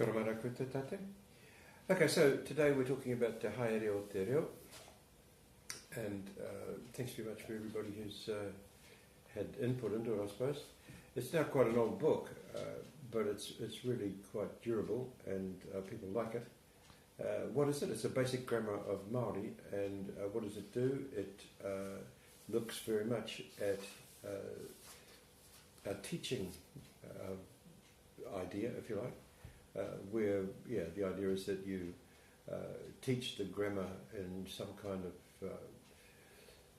Kia ora mara koutou tātou. Okay, so today we're talking about Te Haere o Te Reo, and thanks very much for everybody who's had input into it, I suppose. It's now quite an old book, but it's really quite durable, and people like it. What is it? It's a basic grammar of Maori, and what does it do? It looks very much at a teaching idea, if you like, where the idea is that you teach the grammar in some kind of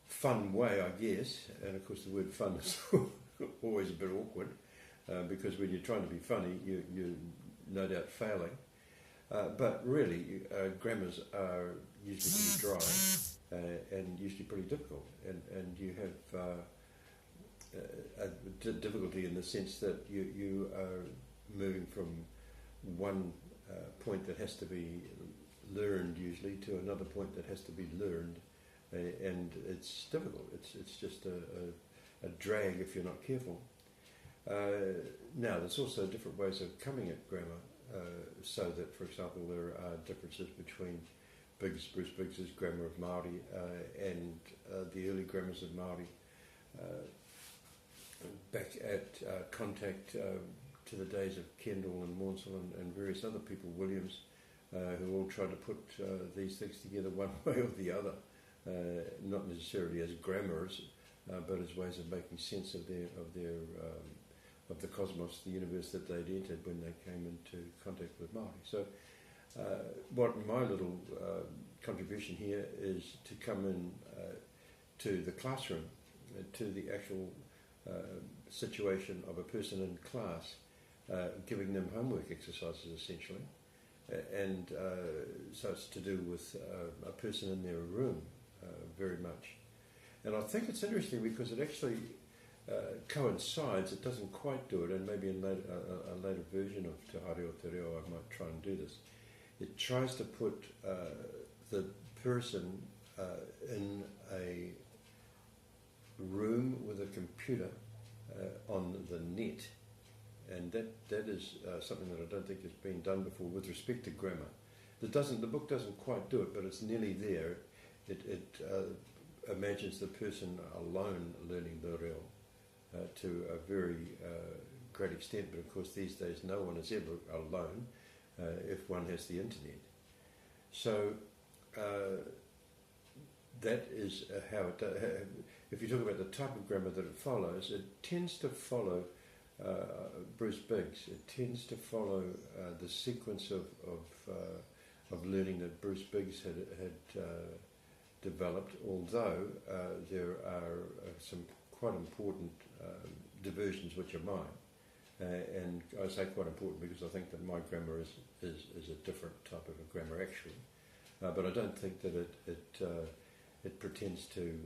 fun way, I guess, and of course the word fun is always a bit awkward, because when you're trying to be funny, you're no doubt failing. But really, grammars are usually pretty dry and usually pretty difficult, and you have a difficulty in the sense that you are moving from one point that has to be learned usually to another point that has to be learned, and it's difficult. It's just a drag if you're not careful. Now, there's also different ways of coming at grammar. So that, for example, there are differences between Bruce Biggs's grammar of Maori and the early grammars of Maori. Back at contact to the days of Kendall and Maunsell and various other people, Williams, who all tried to put these things together one way or the other, not necessarily as grammars, but as ways of making sense of the cosmos, the universe that they'd entered when they came into contact with Maori. So what my little contribution here is to come in to the classroom, to the actual situation of a person in class, giving them homework exercises essentially, and so it's to do with a person in their room very much. And I think it's interesting because it actually coincides. It doesn't quite do it, and maybe in a later version of Te Haere o Te Reo I might try and do this. It tries to put the person in a room with a computer on the net, and that is something that I don't think has been done before with respect to grammar. The book doesn't quite do it, but it's nearly there. It imagines the person alone learning the reo to a very great extent, but of course these days no one is ever alone if one has the internet. So that is how it does. If you talk about the type of grammar that it follows, it tends to follow Bruce Biggs. It tends to follow the sequence of learning that Bruce Biggs had developed, although there are some quite important diversions which are mine. And I say quite important because I think that my grammar is a different type of a grammar actually. But I don't think that it pretends to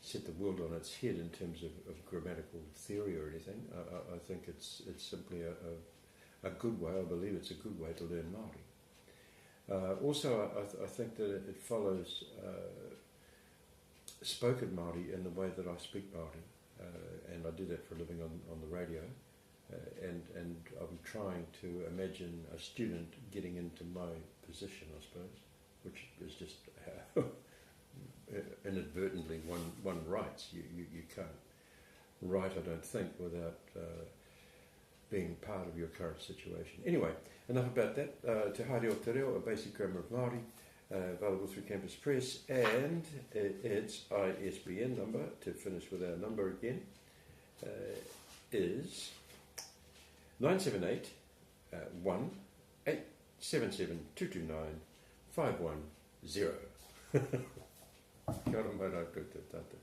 set the world on its head in terms of grammatical theory or anything. I think it's simply a good way. I believe it's a good way to learn Māori. Also, I think that it follows spoken Māori in the way that I speak Māori, and I do that for a living on the radio, and I'm trying to imagine a student getting into my position, I suppose, which is just how inadvertently one writes. You can't write, I don't think, without being part of your current situation. Anyway, enough about that. Te Haere o Te Reo, a basic grammar of Māori, available through Campus Press, and its ISBN number, to finish with our number again, is 978 1877229 510. Kia ora mai rā koutou tātou.